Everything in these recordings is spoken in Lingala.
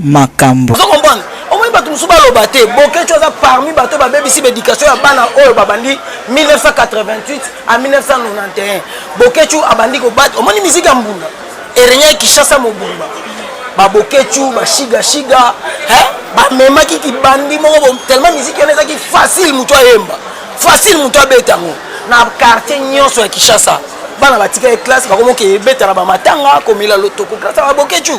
Makambo. Vous comprenez? Au moins bato musuba lobate Bokechu aza parmi bato ba bebisi éducation ya bana oyo babandi 1988 à 1991. Bokechu abandi ko bat omoni musique ya mbunda. Erenya Kishasa mobumba. Ba Bokechu ba shiga ba mema ki bandi moko tellement musique eza ki facile muto ayemba. Facile muto abetango. Na quartier nyonso ya Kishasa. Bana batika e classe ba komo ke beta na ba matanga komila lotoko grâce à Bokechu.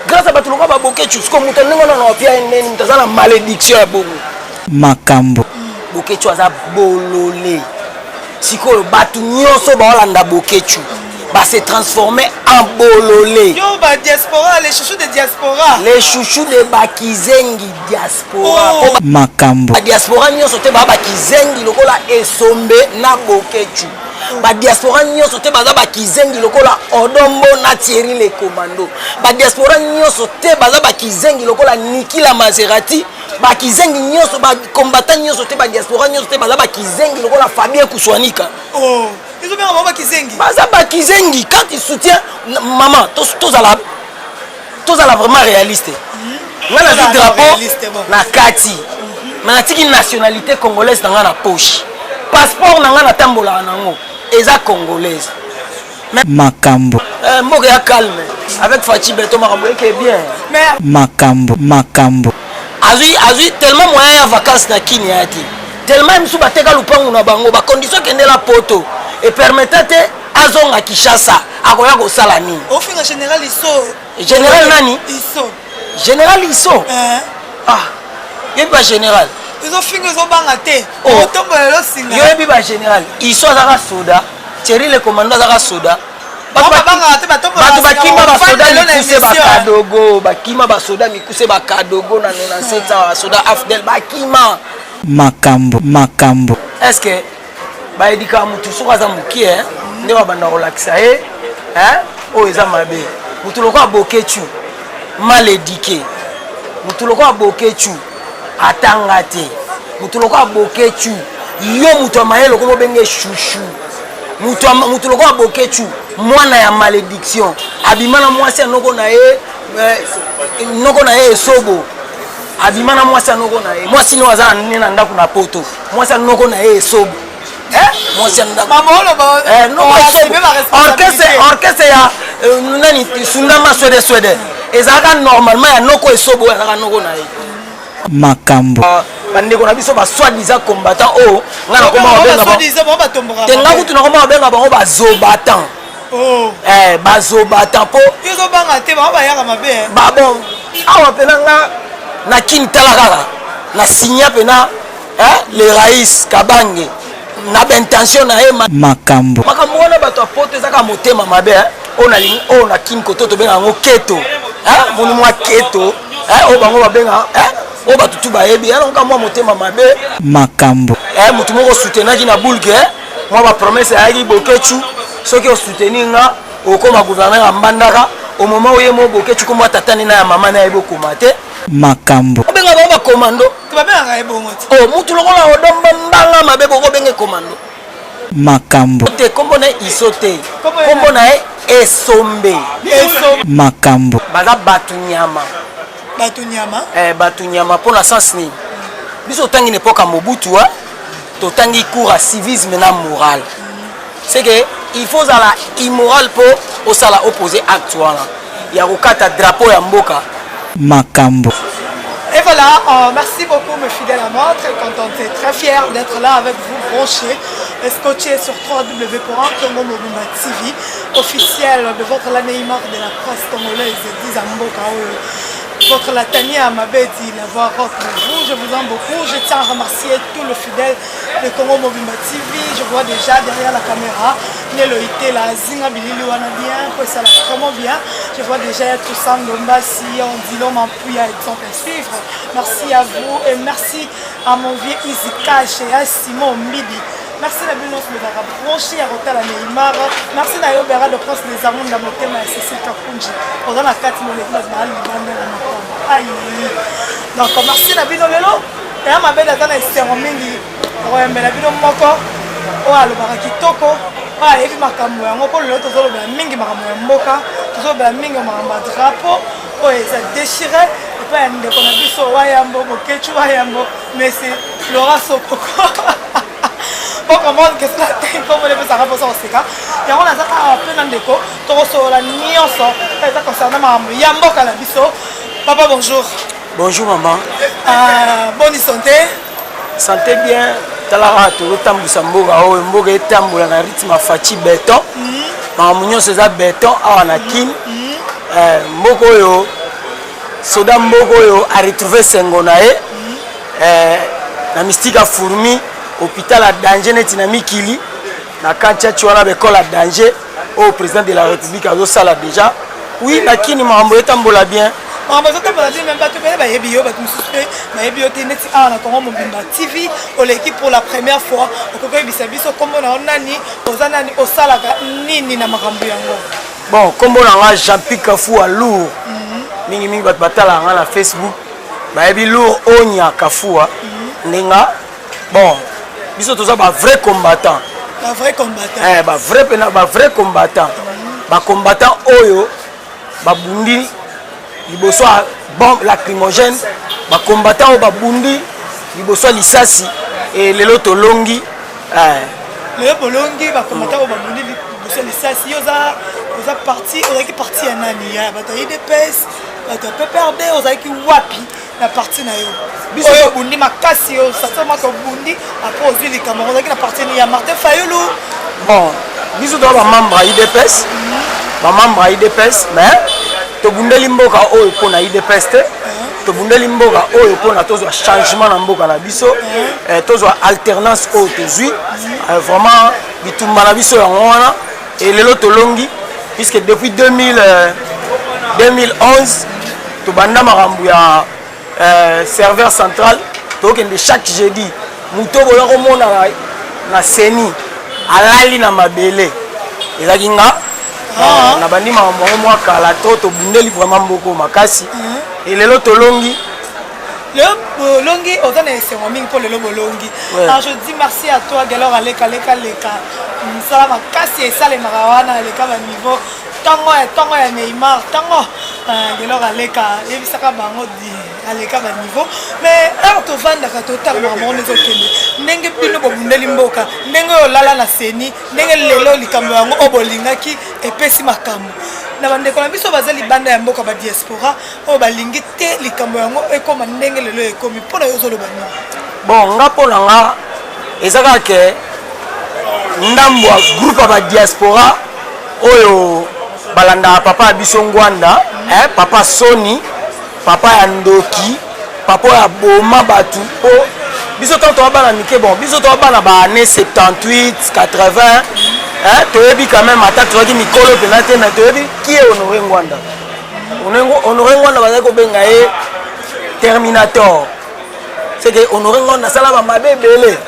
Grâce à Batuloko ba Bokechu, ce qu'on mutane ngona na pia nene mtazana malédiction ya bongo. Makambo. Bokechu aza bololé. Siko batu nyonso ba olanda Bokechu. Ba se transformer en bololé. Yo ba diaspora, les chouchous de diaspora. Les chouchous de Bakizengi diaspora. Oh. Makambo. Ba diaspora nyonso te ba Bakizengi lokola esombe na Bokechu. Ba diaspora nyonso te baza Bakizengi lokola Odombo na Thierry le commando. Ba diaspora nyonso te baza Bakizengi lokola Nikila Maserati. Bakizengi nyonso ba combattant nyonso te ba diaspora nyonso te baza Bakizengi lokola Fabien Kouswanika. Oh, ils ont bien maman Bakizengi. Baza Bakizengi quand il soutient maman, tous à la vraiment réaliste. Nga na drapeau na kati. Mais natiki nationalité congolaise dans la poche. Passeport nanga na tambola nango. Eza congolaise. Makambo. Mboka ya calme. Avec Fachi Beto Makambo qui bien. Makambo. Azui tellement moyen ya vacances na kini yati. Tellement msu bateka lupangu na bango ba condition kende la poto et permettate azonga Kishasa akoya ko sala nini. Au fin général Isso. Général nani? Isso. Général Isso. Ah. Yeba général. Ils ont fini ils ont bangaté. Oh. Tombe le singa. Yeba général. Isso azaka soda. Thierry le commandant azaka soda. Batu bakima basoda mikuse bakadogo. Bakima basoda mikuse bakadogo na 97 basoda afdel bakima. Makambo. Est-ce que ba edika mutu soka za mukie nde babanda relaxa o eza mabe. Mutu loko Bokechu mal éduqué. Mutu loko Bokechu atanga te. Mutu loko Bokechu yo mutu amayelo komo benge chouchou. Mutu loko Bokechu mwana ya malédiction. Abimana mwasi noko na ye sobo. Abimana mwasi noko na ye. Mwasi no aza nina ndaku na poto. Mwasi noko na ye sobo. Mwasi ndaku. Mamolo ba. Orchestre ya nani sundama swede. Ezaka normalement ya noko esobo ezaka noko na ye. Makambo. Bandeko na biso ba soi-disant combattant o ngana koma obenga ba. Tenga kutu na koma obenga bango ba zobatant. Oh. Bazobatant po. Ils ont bangaté ba ba yaka mabe. Ba bon. Awa penanga na kintalaka na signa pena le raïs kabange na bentention na e makambo wana bato apote zaka motema mabe o na kin koto benga ngo keto moni mwa keto o bango babenga o batutu bayebi donc mwa motema mabe makambo mutu moko soutenaki na bulke mwa ba promesse ayaki Bokechu soki o soutenir nga okoma gouverneur ambandaka au moment où yemo Bokechu ko mwa tatani na ya mama na yebo komate makambo benga ba komando to ba benga ebongo mutu lokola odomba mbanga mabe boko benge komando makambo te kombo na isote kombo na esombe makambo baza batunyama batunyama pona sens ni biso tangi n'époque Mobutu to tangi cours à civisme na moral c'est que il faut la immoral pour au sala opposé actuel ya kokata drapeau ya mboka makambo. Et voilà, merci beaucoup mes fidèles amants, très contente et très fière d'être là avec vous, branchés, scotchés sur www.Congo Mobimba TV, officiel de votre Neymar de la presse congolaise, Dizamboka, votre Latania Mabedi, la voix rock vous, je vous aime beaucoup, je tiens à remercier tous les fidèles de Congo Mobimba TV, je vois déjà derrière la caméra, Neloïté, la Zinga Bilili Wana bien, ça l'a vraiment bien, je vois déjà tout ça, Ndombasi, on dit l'homme en pluie à exemple à suivre. Merci à vous et merci à mon vieux Izikash et à Simon Midi. Merci à Bino de m'avoir branché à Rotel à Neymar. Merci à Yobera de Prince des Amours dans mon thème à Cécile Kapunji. Pendant la 4 minutes, je vais aller aïe. Donc merci à Bino Lelo. Et à ma belle attente, c'est un mini. Ouais, mais la Bino Moko. Oh, le Barakitoko. Ah, et puis ma camoufle. On peut le faire mingi ma camoufle. Mboka. Toujours la mingi ma drapeau. oyo eza déchiré epai ya ndeko na biso wayambo mokechu wayambo mais c'est Laura Sokoko pour comprendre que cela comme on peut savoir pour ça aussi car ya on a ça après dans ndeko tokosola nyonso eza concernant makambo ya mboka na biso. Papa bonjour. Bonjour maman. Bonne santé. Santé bien. Talara tolotambwisa mboka oyo mboka etambola na rythme faci béton. Makambo nyonso eza béton awa na kini. Mboka oyo soda mboka oyo a retrouvé sengo na ye na mystique a fourmi hôpital à danger neti na mikili na kantiachi wana bekole à danger au président de la république azosala déjà. Oui na kini makambo etambola bien. Même pas tout le monde TV ou l'équipe pour la première fois bon comme on a Jean-Pierre Kafou à lourd mingi mingi batala na Facebook bayebi lourd onya Kafou nenga bon biso toza ba vrai combattant ba vrai combattant oyo babundi liboso bombe lacrymogène ba combattant au babundi liboso lisasi et lelo tolongi lelo bolongi ba combattant au babundi liboso lisasi oza parti ya nani ya bataille de pes bato peut perdre oza ki wapi na partie na yo biso bundi makasi yo sasama ko bundi après ozwi likambo oza ki na partie ya Martin Fayulu bon biso to ba membre IDPS mais tobundeli mboka oyo pona IDPS te tobundeli mboka oyo pona tozwa changement na mboka na biso tozwa alternance oyo tozwi vraiment bitumba na biso yango wana et lelo tolongi puisque depuis 2011 tobanda makambo ya serveur central tokende chaque jeudi muto bola komona na seni alali na mabele ezaki nga na bandi makambo mwa kala to bundeli vraiment mboko makasi et lelo tolongi le bolongi oza na esengo mingi pour lelo bolongi. Alors je dis merci à toi Galor aleka msala makasi esalemaka wana aleka ba niveau tango ya Neymar tango Galor aleka yebisaka bango di aleka ba niveau mais to vandaka to tarma mo nezo kende ndenge bino bobundeli mboka ndenge olala na seni ndenge lelo likambo yango obolingaki epesi makambo na bandeko na biso bazali banda ya mboka ba diaspora o balingi te likambo yango ekoma ndenge lelo ekomi pona yo zolo bani bon nga pona nga ezaka ke ndambo groupe ba diaspora oyo balanda papa biso ngwanda papa Sony papa ya Ndoki papa ya boma batu po biso tanto bana mike bon biso to bana ba année 78 80 toyebi quand même attaque toki mikolo penate mais toyebi qui est Honoré Ngwanda bazako benga e Terminator c'est que Honoré Ngwanda sala ba mabebele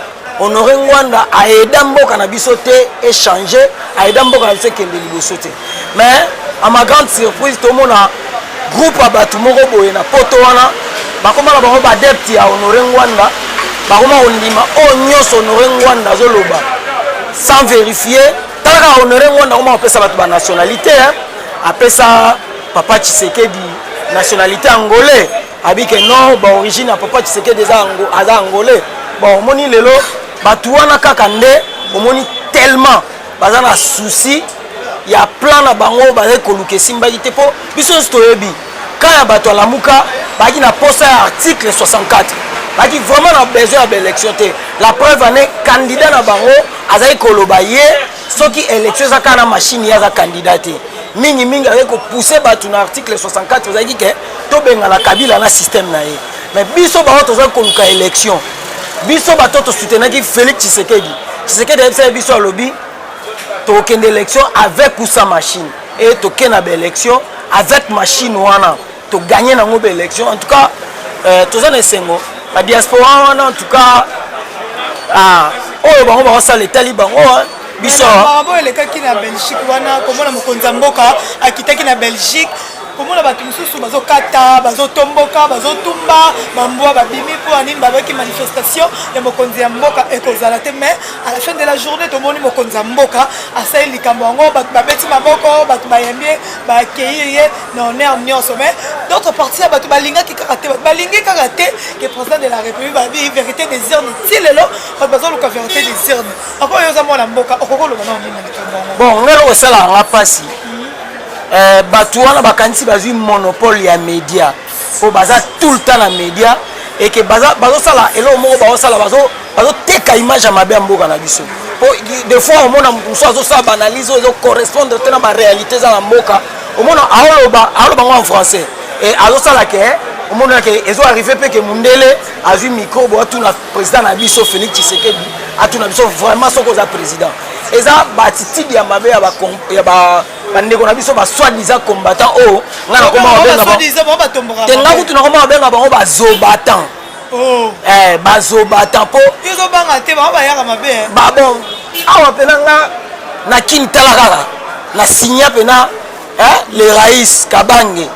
Honoré Ngwanda aida mboka na biso te échanger aida mboka na biso kende liboso te mais à ma grande surprise tout monde groupe à batu moko boye na poto wana bakoma na bango ba adepte ya Honoré Ngwanda bakoma ondima o nyoso Honoré Ngwanda zoloba sans vérifier taka Honoré Ngwanda koma opesa batu ba nationalité apesa papa Tshisekedi nationalité angolais abike non ba origine ya papa Tshisekedi aza angolais bon moni lelo batu wana kaka nde omoni tellement baza na souci ya plan na bango bazali koluka esimbaki te po biso toyebi kaya bato alamuka baki na posa ya article 64 baki vraiment na besoin ya baélection te la preuve ane candidat na bango azali koloba ye soki élection eza kaka na machine ye aza candidat te mingi azali kopousse bato na article 64 ozalaki ke tobengana Kabila na système na ye mais biso bango tozali koluka élection biso bato tosoutenaki Félix Tshisekedi ayebisa biso alobi tokende élection avec ou sans machine et tokende na élection avec machine wana to gagner na ngobe élection en tout cas toza na esengo la diaspora wana en tout cas oyo bango basala etali bango biso bango elekaki na Belgique wana komona mokonzi mboka akitaki na Belgique komona bato mosusu bazokata bazotomboka bazotumba bambwa babimi mpo anini babaki manifestation ya mokonzi ya mboka ekozala te mais à la fin de la journée tomoni mokonzi ya mboka asali likambo yango bato babeti maboko bato bayembi bakei ye na honneur nyonso mais d'autres parties ya bato balingaki kaka te bato balingi kaka te ke président de la république babi vérité des urnes ti lelo bato bazoluka vérité des urnes ako oyo oza mwana mboka okokoloba na onini na likambo yango bon ngelo osalanga mpasi bato wana bakanisi bazwi monopole ya média po baza tout le temps na média et que bazosala eloko moko bazosala bazoteka image ya mabe ya mboka na biso po des fois omona mosu azosala baanalyse oyo ezocorrespondre te na baréalité eza na mboka omona aoloba ngo en français et azosala ke omona ke ezoarrive mpe ke mundele azwi micro bo atuna président na biso Félix Tshisekedi atuna biso vraiment soko oza président eza baatitude ya mabe ya bandeko na biso basoi-disant combattant oyo nga nakoma babenga kutu nakoma babenga bango bazobatan bazobatan mpo ezobanga te bango bayaka mabe babon awa mpena nga na kini tala kaka na signa mpena le rais Kabange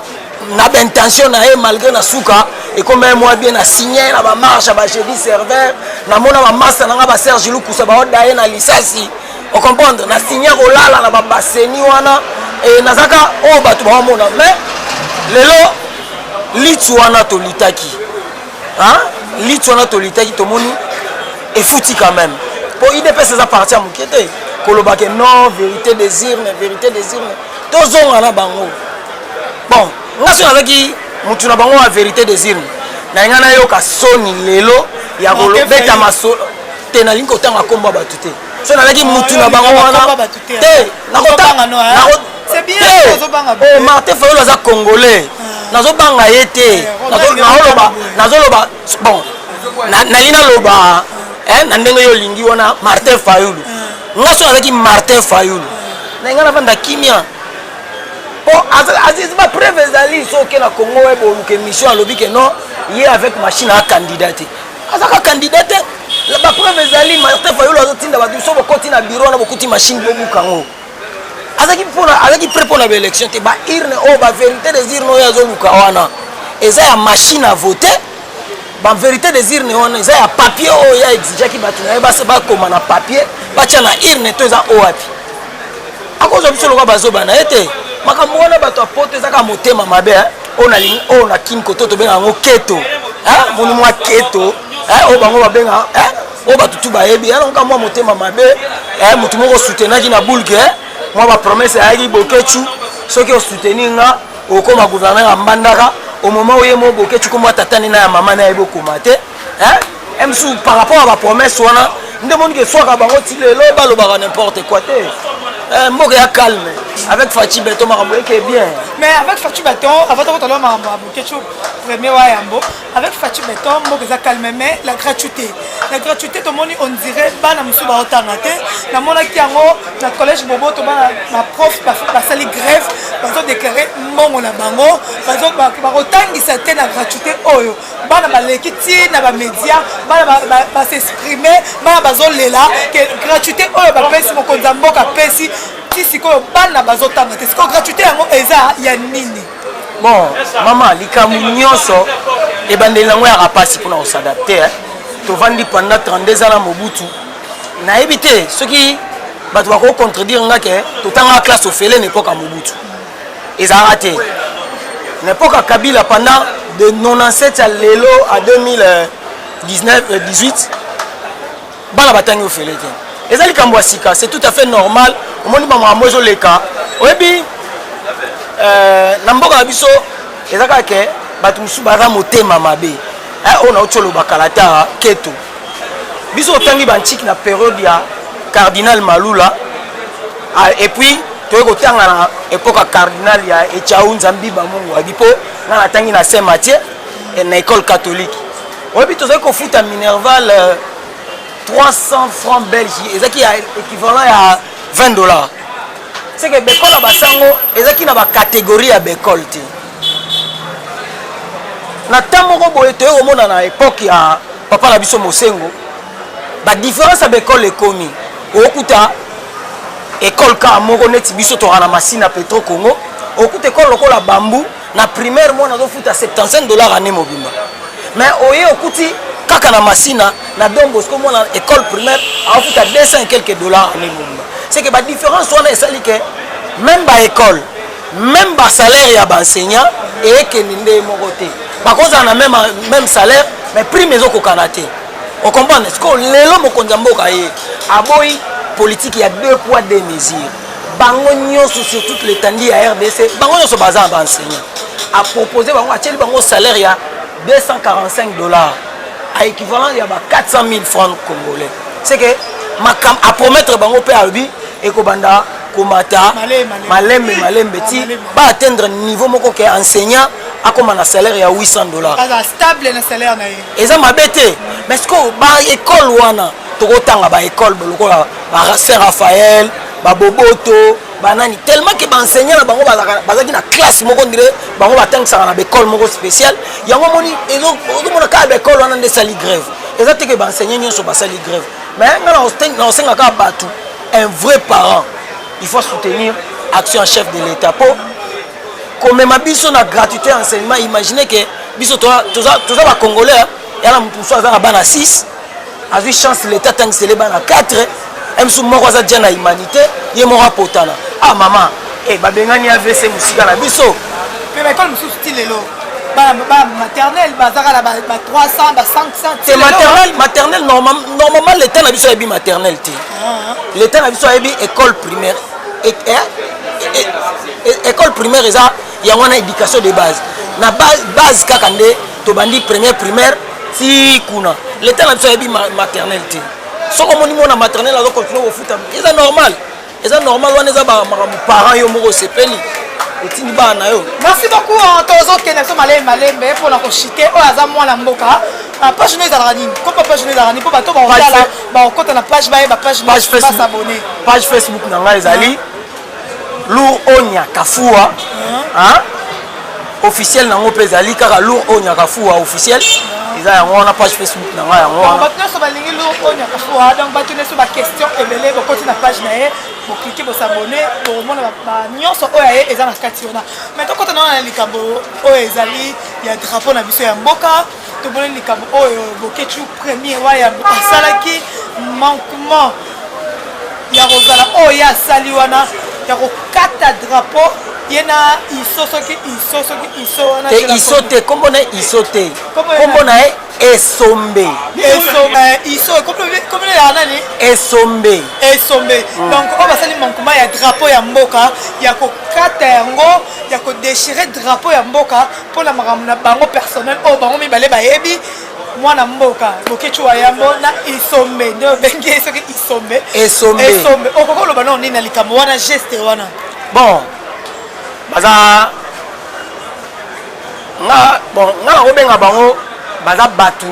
na baintention na ye malgré na suka ekoma mwa bien na signé na bamarche ya bajedi serveur namona bamasa na nga baserge lukusa baoda ye na lisasi ocomprendre na signé kolala na babaseni wana nazaka oyo bato baomona mais lelo litu wana tolitaki litu wana tolitaki tomoni efuti quand même po idps eza parti ya moke te kolobake non vérité des urnes tozonga na bango bon nga so nazaki mutu na bango ya vérité des urnes na nga nayoka soni lelo ya kolobeta masolo te nalingi kotanga komba bato te so nazaki mutu na bango wana te Martin Fayulu aza congolais nazobanga ye te nazoloba bon nali naloba na ndenge yo olingi wana Martin Fayulu nga so nazaki Martin Fayulu na nga navanda kimia po bapreuve ezali soki na Congo eboluka émission alobi ke non ye avec machine a candidate azaka candidate bapreuve ezali Martin Fayulu azotinda bato so bokoti na bureau na bokuti machine bobukango azaki prêt pour la élection te ba irne o ba vérité des urnes oyo azoluka wana eza ya machine à voter ba vérité des urnes wana eza ya papier oyo ya exigeaki bato na ye bakoma na papier batia na urne to eza owapi akozwa biso lokola bazoba na ye te makambo wana bato apoto ezaka motema mabe oyo na kini koto tobenga yango keto moni mwa keto oyo bango babenga oyo bato tu bayebi yanonga mwa motema mabe motu moko soutenaki na bulke moi ma promesse ayaki Bokechu soki osoutenir nga okoma gouverneur ya Mbandaka au moment où yemo Bokechu ko tatani na ya mama na yebo komate emsu par rapport à ma promesse wana ndemoni ke soka bango ti lelo balobaka n'importe quoi te mboka ya calme avec Fachi Beton makambo eke bien mais avec Fachi Beton avant de retourner à Bokechu premier wa yambo avec Fachi Beton mboka za calme mais la gratuité tout le monde on dirait bana musu ba otanga te na mona ki yango na collège bobo to bana ma prof ba sali grève bazo déclarer mbongo na bango bazo ba otangisa te na gratuité oyo bana ba lekiti na ba média bana ba s'exprimer bana bazo lela que gratuité oyo ba pesi mokonza mboka pesi ti sikoyo bana bazo tanga te siko gratuité yango eza ya nini bon mama likamu nyonso ebandeli nango ya rapasi mpona kosadapte tovandi pendant 32 ans na Mobutu nayebi te soki bato bakocontredire nga ke totanga classe ofele na époque ya Mobutu ezalaka te na époque ya Kabila pendant de 97 ya lelo à 2018 bana batangi ofele te eza likambo ya sika c'est tout à fait normal omoni bamakambo ezoleka oyebi na mboka na biso ezaka ke bato mosusu baza motema mabe oyo nauti olobaka lata keto biso otangi bantiki na période ya cardinal Malula et puis toye kotanga na époque ya cardinal ya Echau Nzambiba Mungu abi mpo nga natangi na Saint Mathieu na école catholique oyebi tozali kofuta Minerval 300 francs belges ezaki ya équivalent ya $20 c'est que bekole ya basango ezaki na bacatégorie ya bekole te na temps moko boye toye komona na époque ya papa na biso Mosengo ba différence ya bekole ekomi okuta école ka moko neti biso toka na Masina Petro Congo okute école lokola bambou na primaire moi nazofuta 75 $ année mobimba mais oye okuti kaka na masina na Don Bosco moi na école primaire afuta 200 et quelques dollars année mobimba c'est que ba différence wana esali que même ba école même ba salaire ya ba enseignant et que ninde moko te ba koza na même salaire mais prime ezokokana te on comprend est-ce que lelo mokonzi mboka ye aboyi politique ya 2 poids 2 mesures bango nyonso sur toute l'étendue à RDC bango nyonso baza ba enseignant a proposé bango a tieli bango salaire ya 245 $, à équivalent ya ba 400 000 francs congolais c'est que à promettre bango pe albi et ko banda komata malembe ti ba atteindre niveau moko ke enseignant akoma na salaire ya 800 $. Stable na salaire na ye. Eza mabete mais ce que ba école wana tokotanga ba école lokola ba Saint Raphaël ba Boboto banani tellement que ba enseignant na bango bazaki na classe moko ndire bango batangisa na école moko spécial yango moni ezo mona ka ba école wana nde sali grève eza te que ba enseignant nyonso ba sali grève mais ngana osenga ka batu un vrai parent il faut soutenir action chef de l'état pour comme ma biso na gratuité enseignement imaginez que biso toza ba congolais yala mutu so azana bana 6 a vu chance l'état tant que bana 4 emsu moko za dia na humanité ye moko potana ah maman ba bengani AVC musika na biso pe ba école musu style lelo ba maternelle ba zaka la ba 300 ba 500 c'est maternelle normalement l'état na biso ebi maternelle te l'état na biso ebi école primaire école primaire eza ya wana éducation de base na base kaka nde to bandi première primaire ti kuna l'état na biso ebi maternelle te soko moni mona maternelle azo continuer au foot eza normal wana eza ba parents yo moko sepeli etini ba na yo. Merci beaucoup tozo kene so malembe pour la kochite o aza mwana mboka page no ezalaka nini ko page no ezalaka nini po bato baotala baokota na page baye ba page s'abonner page Facebook na ngai ezali Lour Onya Kafua officiel nango pe ezali kaka Lour Onya Kafua officiel eza yango wana page Facebook na ngai yango wana bato nyonso balingi Lour Onya Kafua donc bato nyonso ba question ebele bokoti na page na ye bokiki bosabone bomona nyonso oyo ye eza na kati wana mais tokota na likambo oyo ezali ya drapeau na biso ya mboka tobone likambo oyo Bokechu premier waya asalaki manquement ya kozala oyo asali wana ya kokata drapeau yena iso wana te isote kombo na isote kombo na esombe iso kombo na nani esombe donc on va sali manquement ya drapeau ya mboka ya kokata yango ya kodéchirer drapeau ya mboka pona makambo na bango personnel o bango mibale bayebi mwana mboka Bokechu wa yambo na isombe ndio bengi soki isombe okokoloba no nini na likambo wana geste wana bon baza nga obenga bango baza batu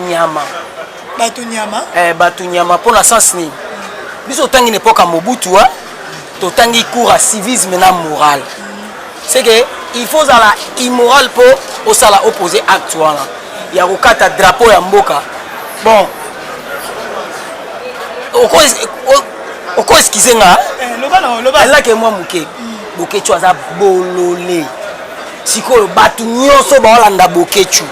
nyama pona sens ni biso tangi n'époque Mobutu to tangi cours à civisme na moral c'est que il faut la immoral pour au sala opposé acte wana ya kokata drapeau ya mboka bon oko excuse nga loba ke moi muke Bokechu aza bololé sikoyo batu nyonso baolanda Bokechu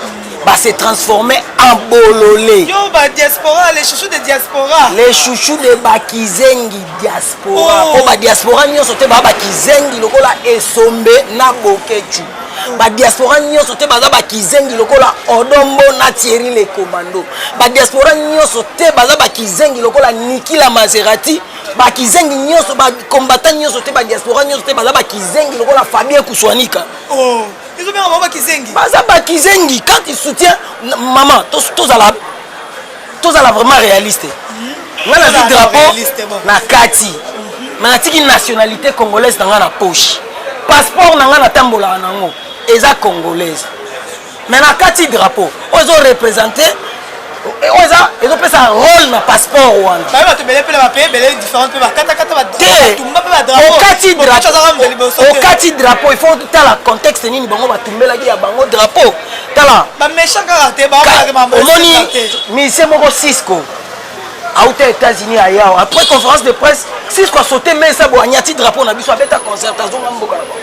va se transformer en bololé. Yo ba diaspora, les chouchous de diaspora. Les chouchous de Bakizengi diaspora. Oh ba diaspora nyonso te ba Bakizengi lokola esombe na Bokechu. Ba diaspora nyonso te baza Bakizengi lokola Odombo na Thierry le commando. Ba diaspora nyonso te baza Bakizengi lokola Nikila Maserati. Bakizengi nyonso ba combattant nyonso te ba diaspora nyonso te baza Bakizengi lokola Fabien Kouswanika. Oh, ils ont bien maman Bakizengi. Baza Bakizengi quand il soutient maman, tous à la vraiment réaliste. Nga na di drapeau na kati. Na tiki nationalité congolaise dans la poche. Passeport na nga na tambola nango eza congolaise. Mais na kati drapeau, ozo représenter oza ezo pesa rôle na passeport wana. Ba ba te belé pela ba pays belé différentes pe ba kata ba tumba pe ba drapeau. Au kati drapeau, il faut tala contexte nini bango ba tumbela ki ya bango drapeau. Tala ba méchant karaté ba ba omoni mise moko Cisco aux États-Unis ailleurs après conférence de presse Cisco a sauté mais ça bo anyati drapeau na biso abeta concertation na mboka na bango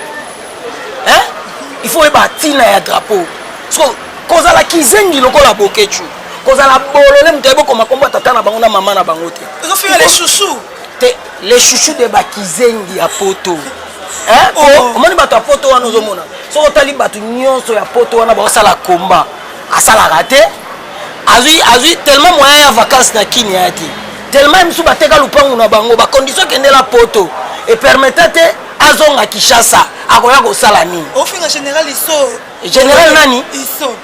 hein il faut yeba tina ya drapeau so kozala kizengi lokola bokechu kozala bolole mutu ebokoma kombo tata na bango na mama na bango te ezofinga les chouchous te les chouchous de bakizengi ya poto hein omoni bato ya poto wana ozomona so otali bato nyonso ya poto wana baosala komba asalaka te azwi tellement moyen ya vacances na kini ya te tellement misu bateka lupangu na bango bacondition kendela poto epermeta te azonga Kinshasa akoya kosala nini ofinga général iso général nani iso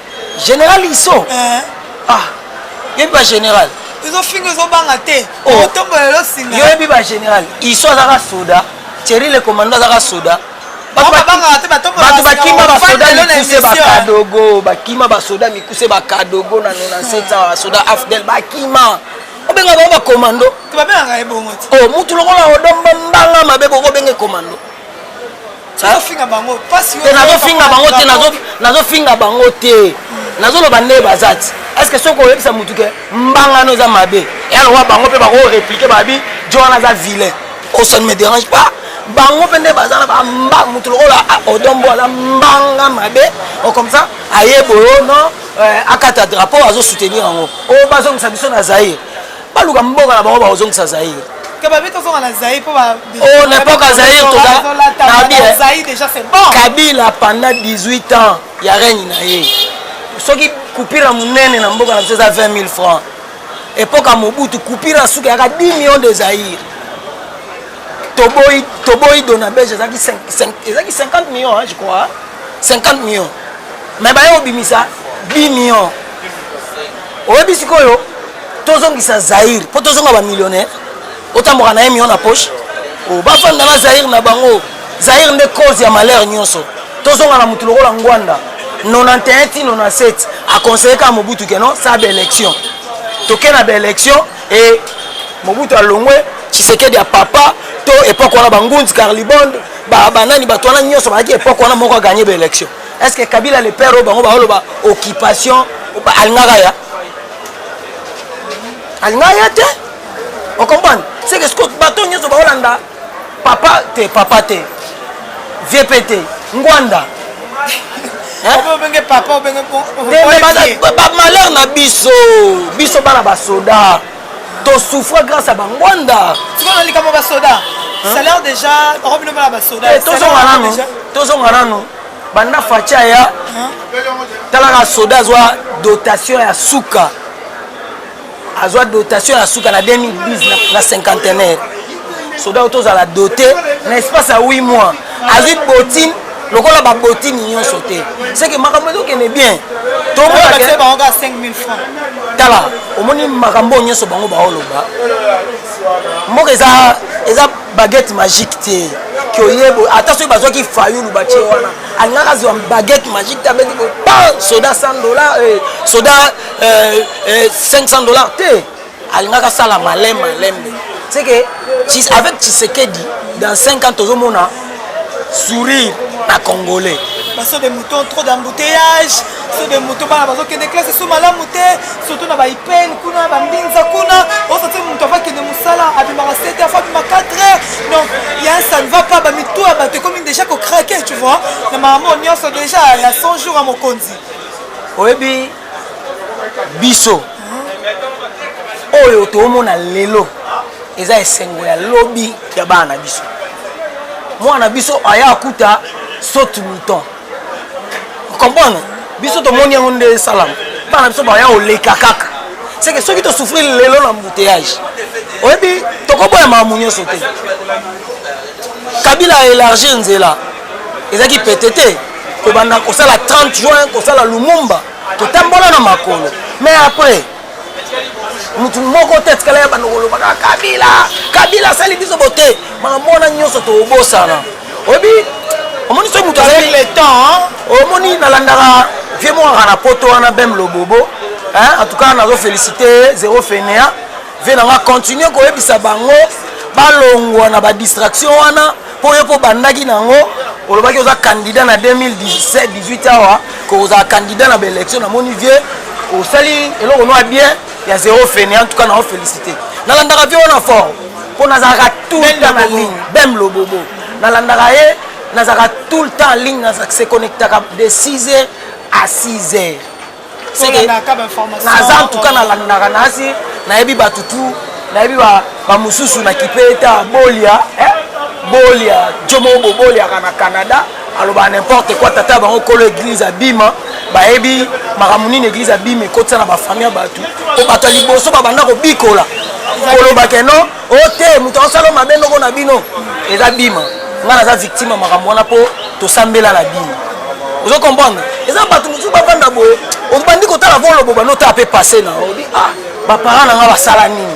général iso yebi ba général ezofinga ezobanga te otombolela osinga yoyebi ba général iso azaka soda Thierry le commandant azaka soda bato bakima basoda mikuse bakadogo bakima basoda mikuse bakadogo na 97 ans basoda afdel bakima obenga bango bakomando tobabengaka ebongo ti mutu lokola odomba mbanga mabe bokobenge komando nazofinga bango te nazofinga bango te nazoloba nde baza ti estce soki oyebisa mutu ke mbangano eza mabe eyalokola bango mpe bakoreplike babi jo wana aza vilain ça ne me dérange pas bango mpe nde baza na bamba mutu lokola odombo aza mbanga mabe comme ça ayeboyo no akata drapeau azosoutenir yango oyo bazongisa biso na Zaïre baluka mboka na bango bazongisa Zaïre n'importe Zaïre Kabila pendant 18 ans ya règne na ye soki kupira munene na mboka na biso eza 20 000 francs époque Mobutu kupira suki yaka 10 millions de Zaïre Toboy dona belge ezaki 50 millions je crois 50 millions mais baye obimisa 10 millions oyebi sikoyo tozongisa Zaïre po tozonga ba millionnaire otamboka na 1 million na poche bafanda na Zaïre na bango Zaïre nde cause ya malheur nyonso tozonga na mutu lokola Ngwanda 91 ti 97 aconseille ka Mobutu ke non ça ba élection toke na ba élection et Mobutu alongwe Tshisekedi ya papa to époque wana bangunzi Carlibond banani bato wana nyonso bazaki époque wana moko gagner ba élection est-ce que Kabila le père bango baoloba occupation alingaka te on comprend c'est que ce que bato nyonso baolanda papa te VPT Ngwanda malheur na biso bana basoda to souffre grâce à Bangwanda salaire déjà tozonga nano banda facha ya talaka soda azwa dotation ya suka na 2010 na cinquantenaire soda otozala doté na espace à 8 mois azwi botine lokola ba botine nyonso te c'est que makambo ezokende bien bango 5 000 francs tala omoni makambo nyonso bango baoloba moko eza baguette magique te kioyebo ata soki bazwaki fayulu batie wana alingaka zwa baguette magique te abeti soda $100 soda $500 te alingaka sala malembe c'est que avec Tshisekedi dans 5 ans tozomona sourire na Congolais. Parce des moutons trop d'embouteillage, sur des moutons bana bazo kende classe sous malamu te, surtout na ba ipen kuna ba mbinza kuna, on sent muto va kende musala abimaka 7 heures, abimaka 4 heures. Donc ça ne va pas ba mitou abaté comme déjà ko craquer, tu vois. Na maman nyonso déjà il y a 100 jours à Mokonzi. Oyebi biso. Oyo to mona lelo. Eza esengo ya lobby ya bana biso. Mwana biso aya akuta saute mouton. Vous comprenez? Biso to moni yango nde salam. Bana biso ba ya oleka kaka. C'est que ceux qui te souffrir lelo na embouteillage. Oyebi tokoboya mamunyo sauté. Kabila élargi nzela. Ezaki pétété. Ko banda ko sala 30 juin ko sala Lumumba. To tambola na makolo. Mais après mutu moko tete kala ya bandokolo baka Kabila sali biso bote mamona nyonso to obosana obi omoni so mutu avec le temps omoni nalandaka vie mo na poto wana bem lobobo en tout cas nazo féliciter zéro fainéant vie nanga continuer ko yebisa bango balongwa na ba distraction wana po yepo bandaki nango olobaki oza candidat na 2017 18 awa ko oza candidat na élection na moni vie au sali eloko no bien il y a zéro fainéant en tout cas na féliciter nalandaka vie on a fort pour nazaka tout dans la ligne bem lobobo nalandaka ye nazaka tout le temps en ligne, nazaka se connectaka de 6h à 6h. C'est que naza en tout cas nalandaka nasi nayebi batutu nayebi ba mususu na kipeta bolia bolia jomo bolia kana Canada aloba n'importe quoi tata bango kolo église abima bayebi makamuni église abima ekotsa na ba famille batu o bato liboso babanda ko bikola koloba ke non ote muto osalo mabe ndoko na bino eza bima nga naza victime makambo wana po tosambela na bima ozo comprendre eza bato musu bavanda boye obandi kotala volo boba no ta pe passer na odi ah ba parents nanga basala nini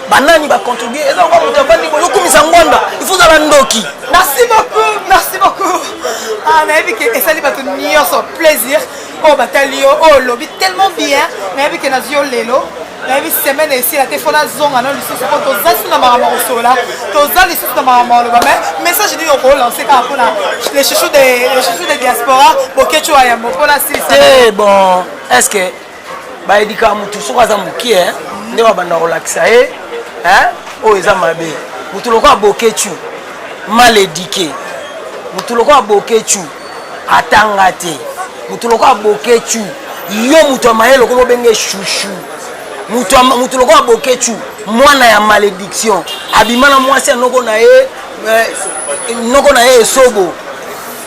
banani ba contribuer eza ko muto bandi boye okumisa ngonda il faut zala ndoki. Merci beaucoup. Ah, nayebi ke esali bato nyonso plaisir o batalio o lobby tellement bien nayebi ke nazio lelo nayebi semaine ici la téléphone zonga na lisusu po tozasi na makambo kosola toza lisusu na makambo loba mais ça je dis on relancer quand on a les chouchous de diaspora bokecho ayambo pona si c'est bon est-ce que ba edika mutu soko za muki nde ba banda relaxa o eza mabe mutu lokwa bokechu mal éduqué mutu lokwa bokechu atanga te mutu lokwa bokechu yo mutu amayelo ko benge chouchou mutu lokwa bokechu mwana ya malédiction abimana mwasi anoko na ye noko na ye esobo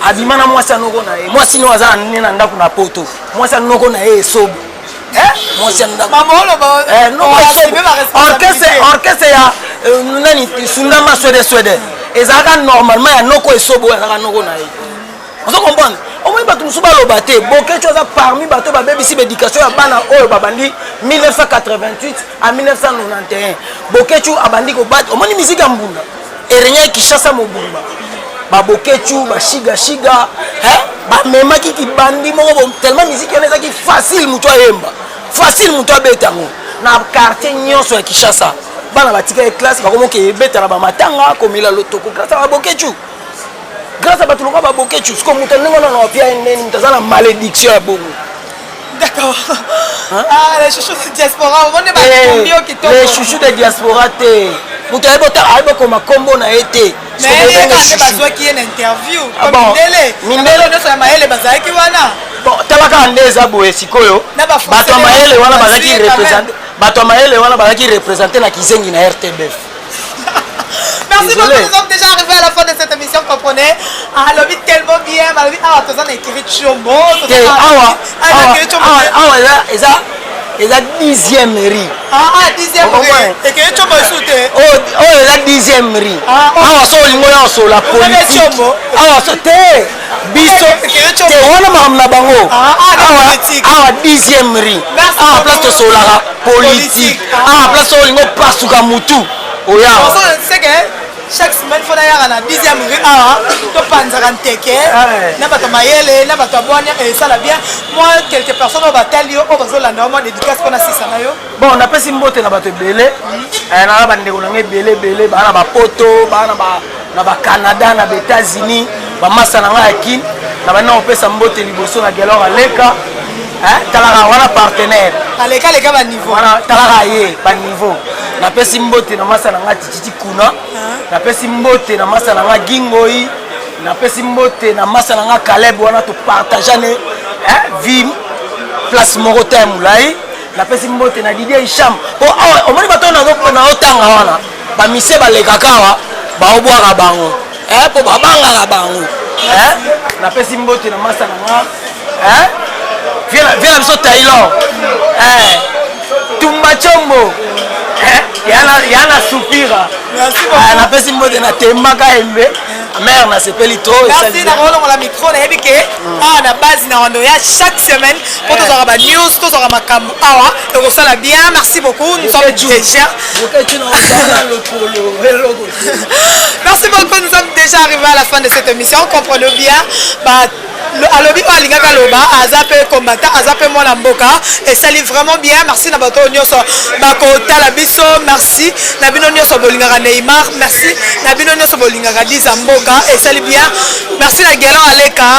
abimana mwasi anoko na ye mwasi no aza nina ndako na poto mwasi anoko na ye esobo mwasi ndako mamolo ba orchestre ya nani sundama swede ezaka normalement ya noko esobo ezaka noko na ye ozo comprendre au moins bato musu baloba te bokechu aza parmi bato babebisi bédication ya bana oyo babandi 1988 à 1991 bokechu abandi kobata omoni miziki ya mbunda erenya Kinshasa mobumba babokechu bashiga bamemaki kibandi moko tellement miziki wana ezaki facile mutu ayemba facile mutu abetango na quartier nyonso ya Kinshasa bana batika e classe bakomoke ebeta na bamatanga komila lotoko grâce à bokechu grâce à Batuluka Babokechu, ce qu'on m'a dit, on a une malédiction à Bogo. D'accord. Ah, les chouchous de diaspora, on est pas les chouchous de diaspora, vous avez beau comme un combo n'a été. Mais il y a besoin qu'il y ait une interview. Comme Mindele. Mindele, on a maël et bazar qui wana. Bon, tabaka ndeza boye sikoyo. Bato maël et wana bazaki représenter. Bato maël et wana bazaki représenter na kizengi na RTBF. Merci beaucoup, nous sommes déjà arrivés à la fin de cette émission, comprenez. Ah, le vite tellement bien, mais ah, tu as écrit Chombo, tu as 10e riz. Ah, 10e riz. Et que Chombo est souté. Oh, il a 10e riz. Ah, so lingoya so la politique. Ah, so te biso te wana mamna bango. Ah, 10e riz. Ah, place to solara politique. Ah, place to lingo pasuka mutu. Oya. C'est que chaque semaine il faut d'ailleurs à la 10e rue tu penses à Teke na bato mayele na bato aboanya et ça la bien moi quelques personnes au batalio au bazo la normal dédicace qu'on a 600 na yo bon on appelle simbote na bato belé na ba ndeko na belé bana ba poto bana ba na ba Canada na ba États-Unis ba masa na ngaki na bana opesa mbote liboso na gelora leka talaka wana partenaire aleka leka ba niveau wana talaka ye ba niveau na pesi mbote na masa na ngati titi kuna na pesi mbote na masa na ngaki ngoi na pesi mbote na masa na ngaki Caleb wana to partager vie place moko ta mulai na pesi mbote na Didier Hicham po omoni bato na otanga wana ba mise ba lekakawa ba obwaka bango po babanga bango na pesi mbote na masa na ngaki viens biso Taylor Tumba Chombo yana soupira na pesi mbote na tembaka embe mère na sepeli to merci na rolo la micro na yebike na base na rondo ya chaque semaine pour tous aura ba news tous aura makambo awa et ko sala bien merci beaucoup nous sommes déjà merci beaucoup nous sommes déjà arrivés à la fin de cette émission comprenez bien alobi alingaka loba azape combattant azape mwana mboka et ça lit vraiment bien merci na bato nyonso bakotala biso merci na bino nyonso bolingaka Neymar merci na bino nyonso bolingaka Liza Mboka et ça lit bien merci na Gelon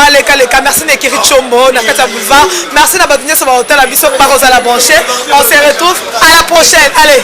Aleka merci na Kiri Chombo na Kata Boulevard merci na bato nyonso bakotala biso par aux à la brancher on se retrouve à la prochaine allez